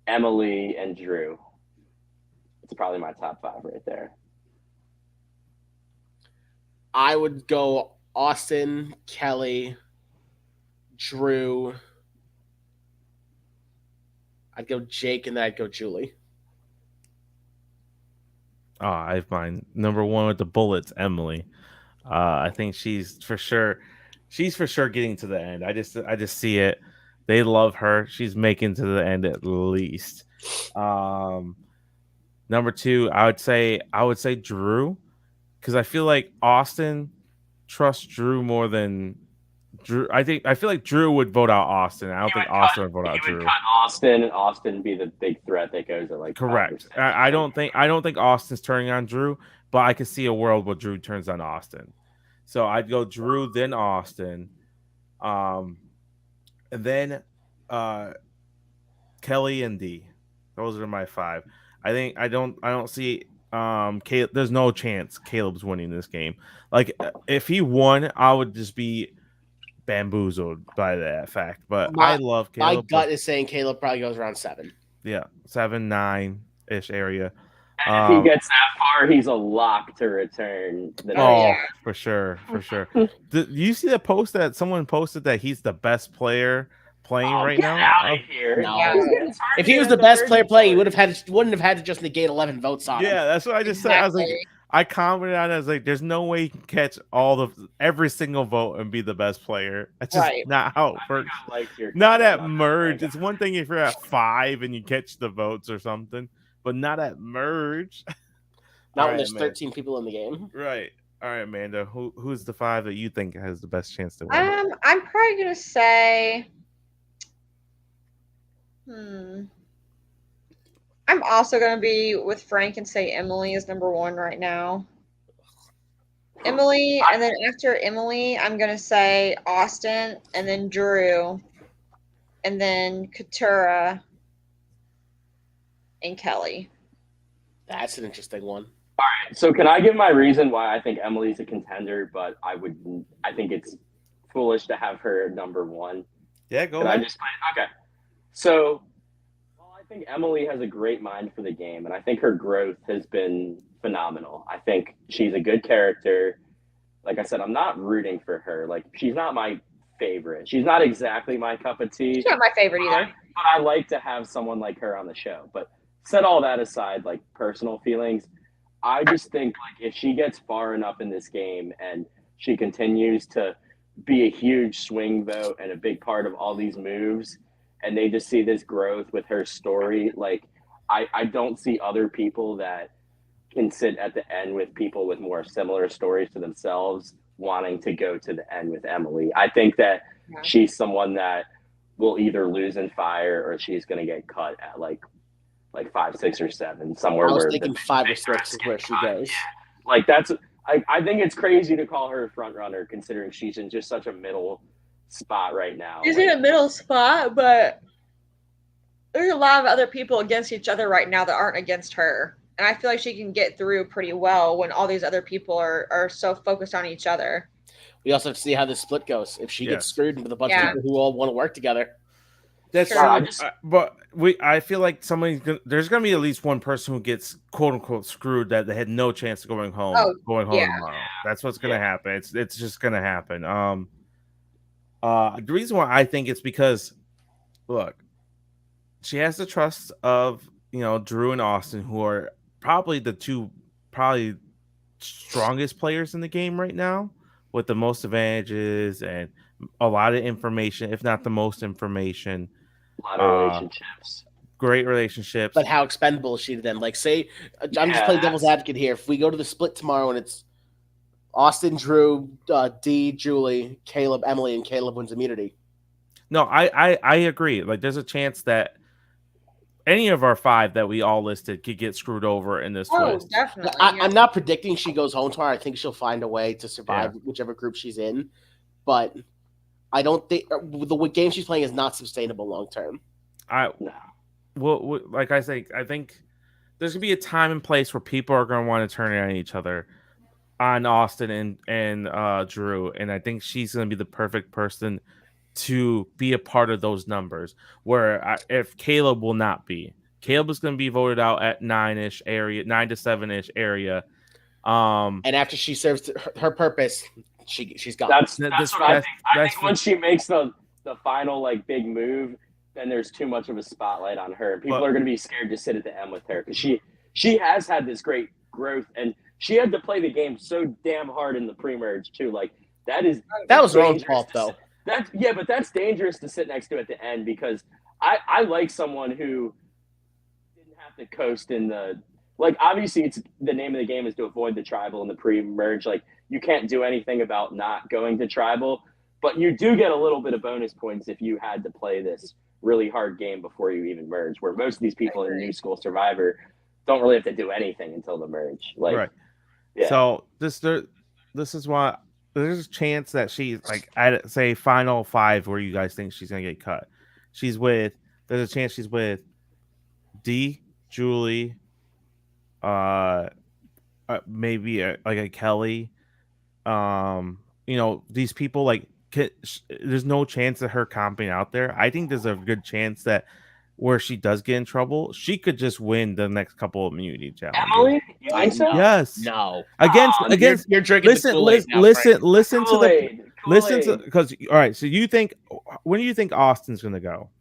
Emily, and Drew. It's probably my top 5 right there. I would go Austin, Kelly, Drew. I'd go Jake, and then I'd go Julie. Oh, I have mine. Number 1 with the bullets, Emily. I think she's for sure getting to the end. I just see it. They love her. She's making to the end at least. Number 2, I would say Drew, because I feel like Austin trusts Drew more than Drew. I feel like Drew would vote out Austin. I don't think Austin would vote out Drew. He would cut Austin, and Austin be the big threat that goes at like correct. 5%. I don't think Austin's turning on Drew, but I could see a world where Drew turns on Austin. So I'd go Drew, then Austin, and then Kelly and D. Those are my 5. I don't see Caleb. There's no chance Caleb's winning this game. Like if he won, I would just be bamboozled by that fact. But I love Caleb. My gut is saying Caleb probably goes around 7. Yeah, 7, 9-ish area. And if he gets that far, he's a lock to return. For sure. Did you see the post that someone posted that he's the best player playing right get now? Out of here. No. If he was the best player playing, he wouldn't have had to just negate 11 votes on him. Yeah, that's what I just said. I was like, I commented on it. I was like, there's no way you can catch every single vote and be the best player. That's just not how it works. Not at merge. It's one thing if you're at 5 and you catch the votes or something, but not at merge. Not when there's 13 people in the game. Right. All right, Amanda. Who's the 5 that you think has the best chance to win? I'm probably gonna say. I'm also going to be with Frank and say Emily is number 1 right now. Emily, and then after Emily, I'm going to say Austin, and then Drew, and then Katura, and Kelly. That's an interesting one. All right, so can I give my reason why I think Emily's a contender, but I think it's foolish to have her number 1? Yeah, go ahead. Okay. So, I think Emily has a great mind for the game, and I think her growth has been phenomenal. I think she's a good character. Like I said, I'm not rooting for her. Like, she's not my favorite. She's not exactly my cup of tea. She's not my favorite either. But I like to have someone like her on the show. But set all that aside, like personal feelings, I just think like if she gets far enough in this game and she continues to be a huge swing vote and a big part of all these moves, and they just see this growth with her story, like I don't see other people that can sit at the end with people with more similar stories to themselves wanting to go to the end with Emily. I think that she's someone that will either lose in fire or she's going to get cut at like 5, 6, or 7 somewhere. I was thinking 5 or 6 is where she goes. Like that's I think it's crazy to call her a front runner considering she's in just such a middle spot right now. She's in a middle spot, but there's a lot of other people against each other right now that aren't against her. And I feel like she can get through pretty well when all these other people are so focused on each other. We also have to see how this split goes. If she gets screwed with a bunch of people who all want to work together. That's Sure. true. I just- But I feel like there's gonna be at least one person who gets quote unquote screwed that they had no chance of going home. Oh, yeah. Tomorrow. That's what's gonna Yeah. happen. It's just gonna happen. The reason why I think it's because, look, she has the trust of Drew and Austin, who are probably the two strongest players in the game right now, with the most advantages and a lot of information, if not the most information. A lot of relationships. Great relationships. But how expendable is she to them? Like, say, I'm just Yeah, playing devil's advocate here. If we go to the split tomorrow and it's Austin, Drew, D, Julie, Caleb, Emily, and Caleb wins immunity. No, I agree. Like, there's a chance that any of our 5 that we all listed could get screwed over in this Oh, twist. definitely. I'm not predicting she goes home tomorrow. I think she'll find a way to survive whichever group she's in. But I don't think the game she's playing is not sustainable long term. No. Well, like I say, I think there's gonna be a time and place where people are gonna want to turn it on each other, on Austin and Drew, and I think she's gonna be the perfect person to be a part of those numbers. Where if Caleb will not be, Caleb is gonna be voted out at 9 to 7ish area. And after she serves her purpose, she's gone. That's what I think. I think that's once she makes the final like big move, then there's too much of a spotlight on her. People are going to be scared to sit at the M with her because she has had this great growth, and she had to play the game so damn hard in the pre-merge too. Like that was her own fault though. But that's dangerous to sit next to at the end because I like someone who didn't have to coast in the like. Obviously, it's the name of the game is to avoid the tribal and the pre-merge. Like you can't do anything about not going to tribal, but you do get a little bit of bonus points if you had to play this really hard game before you even merge, where most of these people in New School Survivor don't really have to do anything until the merge. Like, right. Yeah. So this is why there's a chance that she's like, I'd say final 5 where you guys think she's gonna get cut. There's a chance she's with D, Julie, maybe like a Kelly. These people like. There's no chance of her comping out there. I think there's a good chance that where she does get in trouble, she could just win the next couple of immunity challenges. Emily, you think so? Yes. No. Against you're drinking. listen to because all right. So when do you think Austin's gonna go?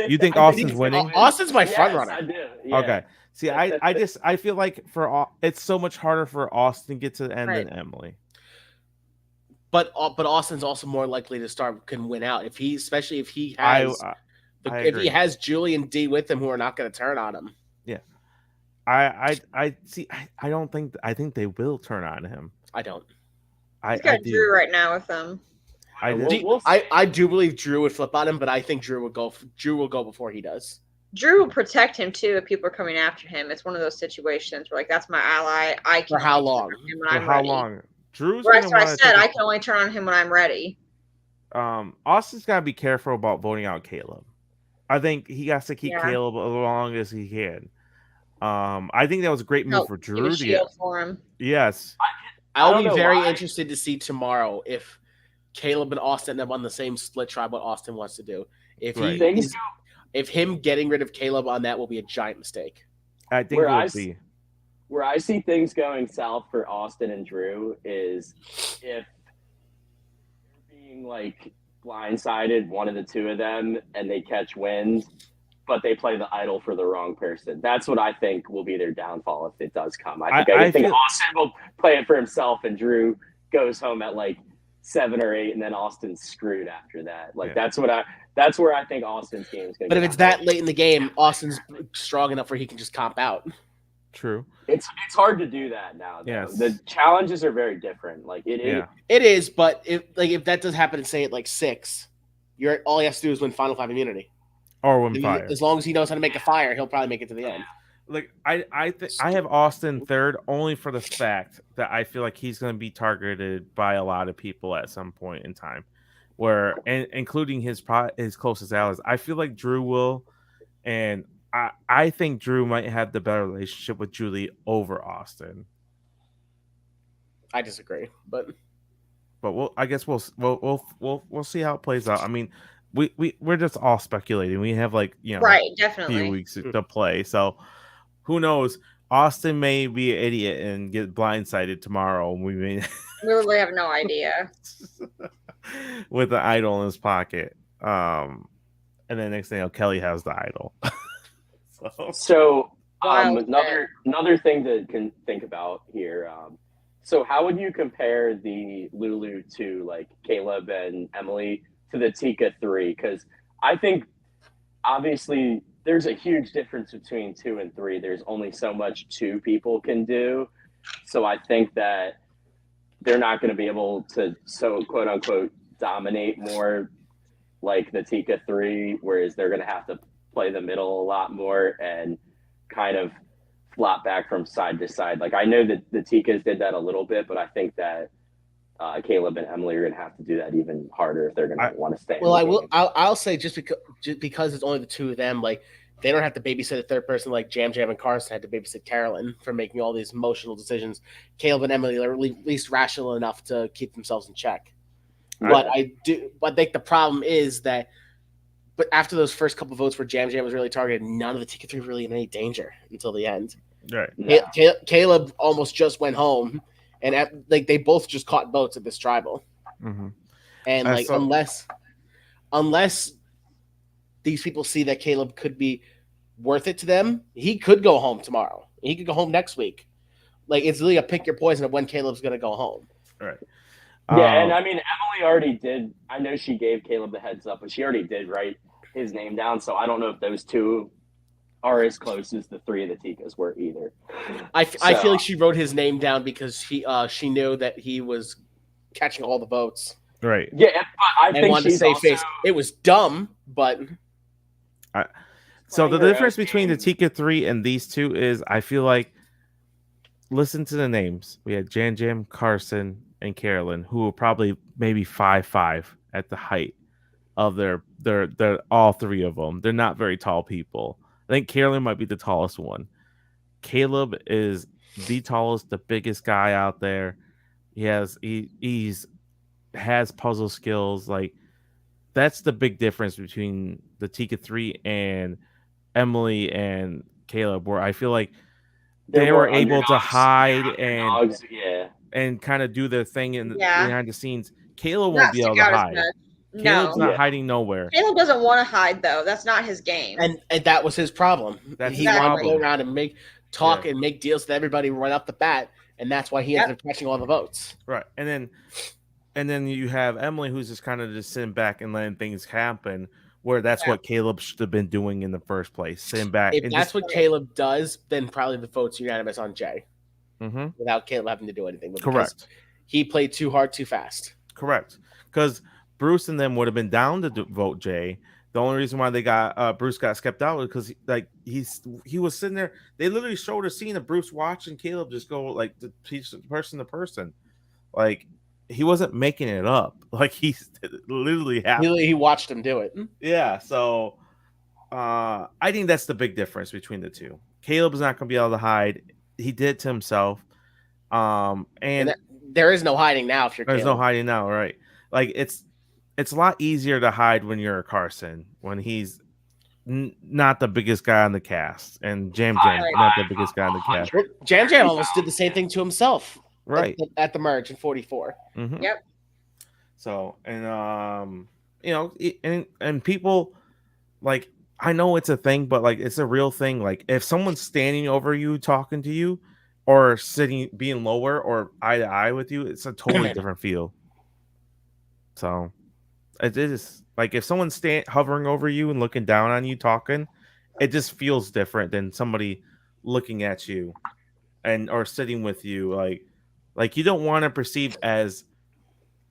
You think Austin's winning? Austin's my front runner. I do. Yeah. Okay. See, I feel like it's so much harder for Austin to get to the end than Emily. But Austin's also more likely to can win out especially if he has if he has Julie and D with him who are not going to turn on him. Yeah, I don't think I think they will turn on him. I don't. He's got Drew right now with them. I do believe Drew would flip on him, but I think Drew will go before he does. Drew will protect him too if people are coming after him. It's one of those situations where like that's my ally. I can for how long? For how long? Drew's. That's what I said. I can only turn on him when I'm ready. Austin's gotta be careful about voting out Caleb. I think he has to keep Caleb as long as he can. I think that was a great move for Drew. Shield for him. Yes. I'll be very interested to see tomorrow if Caleb and Austin have on the same split tribe what Austin wants to do. If him getting rid of Caleb on that will be a giant mistake. I think it will be. Where I see things going south for Austin and Drew is if they're being like blindsided, one of the two of them, and they catch wind, but they play the idol for the wrong person. That's what I think will be their downfall if it does come. I think Austin will play it for himself, and Drew goes home at like 7 or 8, and then Austin's screwed after that. Like that's where I think Austin's game is going to. But if it's that late in the game, Austin's strong enough where he can just comp out. True. It's hard to do that now. Though. Yes. The challenges are very different. Like it is. It is, but if that does happen, and say at like 6, all he has to do is win Final 5 immunity. Or win fire. As long as he knows how to make a fire, he'll probably make it to the end. Like I have Austin third only for the fact that I feel like he's going to be targeted by a lot of people at some point in time, including his closest allies. I feel like Drew will, and I think Drew might have the better relationship with Julie over Austin. I disagree, but but I guess we'll see how it plays out. I mean, we're just all speculating. We have like Right, a few definitely. weeks to play, so who knows? Austin may be an idiot and get blindsided tomorrow. We may We really have no idea. with the idol in his pocket. And then next thing you know, Kelly has the idol. So Wild another thing to think about here. So how would you compare the Lulu to like Caleb and Emily to the Tika 3? Because I think obviously there's a huge difference between 2 and 3. There's only so much 2 people can do. So I think that they're not going to be able to quote unquote dominate more like the Tika 3, whereas they're going to have to play the middle a lot more and kind of flop back from side to side. Like I know that the Tikas did that a little bit, but I think that Caleb and Emily are going to have to do that even harder if they're going to want to stay. Well, I'll say just because it's only the 2 of them, like they don't have to babysit a third person like Jam and Carson had to babysit Carolyn for making all these emotional decisions. Caleb and Emily are at least rational enough to keep themselves in check. But I think the problem is that, but after those first couple votes where Jam was really targeted, none of the Tika 3 really in any danger until the end. Right. Yeah. Caleb almost just went home, and they both just caught votes at this tribal. Mm-hmm. And like unless these people see that Caleb could be worth it to them, he could go home tomorrow. He could go home next week. Like it's really a pick your poison of when Caleb's going to go home. Right. Yeah, and I mean Emily already did. I know she gave Caleb the heads up, but she already did write his name down. So I don't know if those 2 are as close as the 3 of the Tikas were either. I feel like she wrote his name down because she knew that he was catching all the votes. Right. Yeah, but I think wanted to save face. It was dumb, but so the difference between the Tika 3 and these 2 is I feel like listen to the names. We had Jam, Carson, and Carolyn, who were probably maybe 5'5" at the height of their all 3 of them. They're not very tall people. I think Carolyn might be the tallest one. Caleb is the tallest, the biggest guy out there. He's has puzzle skills. Like that's the big difference between the Tika 3 and Emily and Caleb, where I feel like they were able to hide and kind of do their thing behind the scenes. Caleb won't be able to hide. Caleb's not hiding nowhere. Caleb doesn't want to hide though. That's not his game. And that was his problem. He wanted to go around and make deals with everybody right off the bat, and that's why he ended up catching all the votes. Right, and then you have Emily, who's just kind of just sitting back and letting things happen. Where that's what Caleb should have been doing in the first place, sitting back. If that's what Caleb does, then probably the vote's unanimous on Jay, without Caleb having to do anything. Correct. He played too hard, too fast. Correct. Because Bruce and them would have been down to vote Jay. The only reason why they got Bruce got skipped out was because he was sitting there. They literally showed a scene of Bruce watching Caleb just go like person to person, like he wasn't making it up. Like he's literally happened. He watched him do it. Yeah. So I think that's the big difference between the 2. Caleb's not going to be able to hide. He did it to himself. And there is no hiding now. If you're there's Caleb. no hiding now, right? Like it's a lot easier to hide when you're a Carson, when he's not the biggest guy on the cast, and Jam not the biggest guy on the cast. Well, Jam almost did the same thing to himself, right? At the merge in 44. Mm-hmm. Yep. So and people like I know it's a thing, but like it's a real thing. Like if someone's standing over you, talking to you, or being lower or eye to eye with you, it's a totally different feel. So it is like if someone's hovering over you and looking down on you talking, it just feels different than somebody looking at you or sitting with you. Like you don't want to perceive as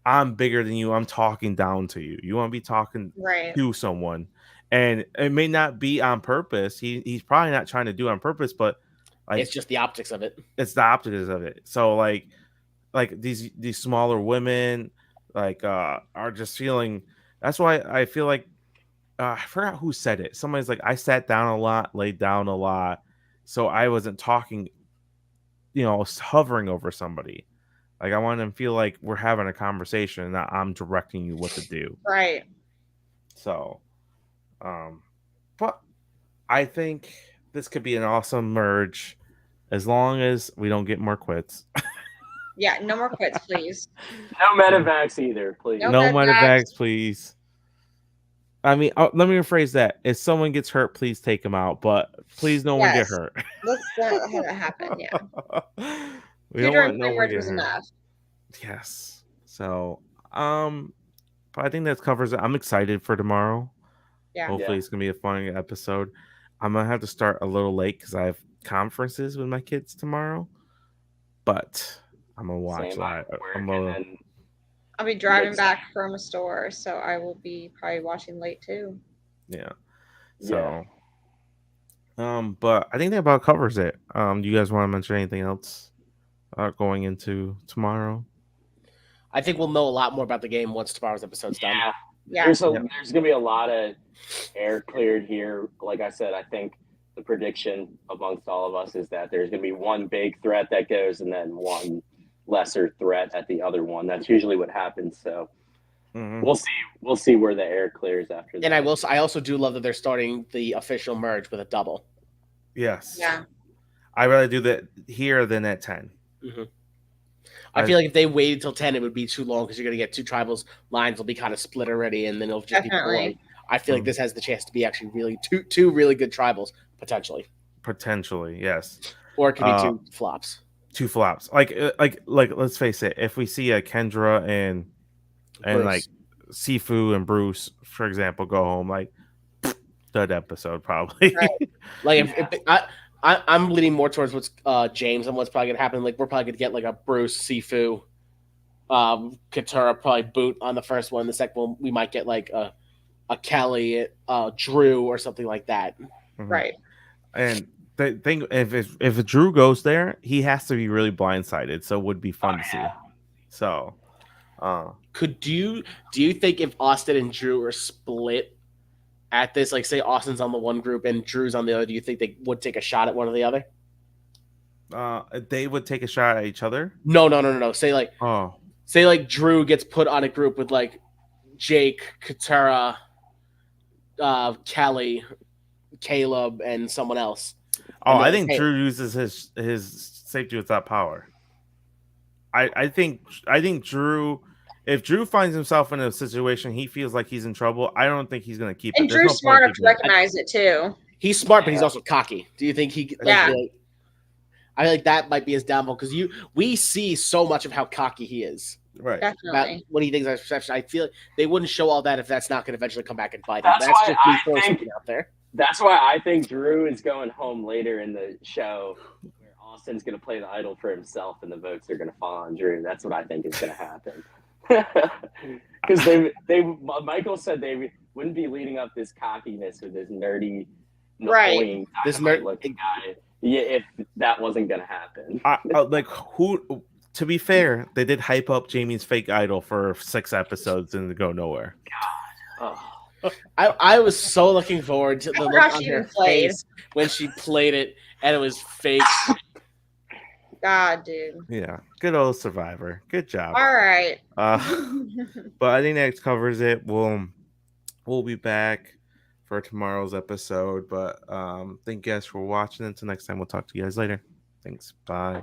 I'm bigger than you, I'm talking down to you. You want to be talking to someone. And it may not be on purpose. He's probably not trying to do it on purpose, but like it's just the optics of it. It's the optics of it. So like these smaller women are just feeling. That's why I feel like I forgot who said it. Somebody's like, I sat down a lot, laid down a lot, so I wasn't talking, hovering over somebody. Like I want them to feel like we're having a conversation and not I'm directing you what to do. Right. So, but I think this could be an awesome merge as long as we don't get more quits. Yeah, no more quits, please. No Medivacs either, please. No No Medivacs. Medivacs, please. I mean, let me rephrase that. If someone gets hurt, please take them out, but please no one get Yes. hurt. Let's not have that happen. Yeah. We 2 don't during want no one pre-merge get was hurt. enough. Yes. So, but I think that covers it. I'm excited for tomorrow. Yeah. Hopefully, Yeah. it's gonna be a fun episode. I'm gonna have to start a little late because I have conferences with my kids tomorrow, but I'm gonna watch Same, that. I'm working, I'll be driving Next- back from a store, so I will be probably watching late too. Yeah. Yeah. So, but I think that about covers it. Do you guys want to mention anything else going into tomorrow? I think we'll know a lot more about the game once tomorrow's episode's done. Yeah. Yeah. There's gonna be a lot of air cleared here. Like I said, I think the prediction amongst all of us is that there's gonna be one big threat that goes, and then one lesser threat at the other one. That's usually what happens. So Mhm. we'll see. We'll see where the air clears after that. And I also do love that they're starting the official merge with a double. Yes. Yeah. I'd rather do that here than at 10. I feel like if they waited till 10, it would be too long because you're going to get two tribals. Lines will be kind of split already, and then it'll just be Definitely. boring. I feel like this has the chance to be actually really two really good tribals, potentially. Potentially, yes. Or it could be two flops. 2 flops. Like let's face it, if we see a Kendra and Bruce. like Sifu and Bruce, for example, go home, like that episode probably. Right. Like I'm leaning more towards what's James and what's probably gonna happen. Like we're probably gonna get like a Bruce, Sifu, Katura, probably boot on the first one. The second one we might get like a Kelly, Drew or something like that. Mhm. Right. And the thing, if Drew goes there, he has to be really blindsided, so it would be fun to see. So, Do you think if Austin and Drew are split at this, like say Austin's on the one group and Drew's on the other, do you think they would take a shot at one or the other? they would take a shot at each other. No. Say like Drew gets put on a group with like Jake, Katara, Kelly, Caleb, and someone else. Oh, And I then- think Drew uses his safety without power. I think Drew, if Drew finds himself in a situation he feels like he's in trouble, I don't think he's gonna keep And it. There's no Drew's point smart enough to keeping it. recognize it too. He's smart, but he's also cocky. Do you think he? Yeah. I feel like that might be his downfall because we see so much of how cocky he is. Right. About Definitely. when he thinks that's perception. I feel like they wouldn't show all that if that's not going to eventually come back and bite him. That's That's why just me I throwing think- something out there. That's why I think Drew is going home later in the show, where Austin's going to play the idol for himself, and the votes are going to fall on Drew. That's what I think is going to happen. Because Michael said they wouldn't be leading up this cockiness with this nerdy, Right. Napoleon This looking guy. Yeah, if that wasn't going to happen. Like who? To be fair, they did hype up Jamie's fake idol for 6 episodes and go nowhere. Oh. I was so looking forward to the I look forgot on she her even played. face when she played it and it was fake. God, dude. Yeah, good old Survivor. Good job. All right. But I think that covers it. We'll be back for tomorrow's episode. But thank you guys for watching. Until next time, we'll talk to you guys later. Thanks. Bye.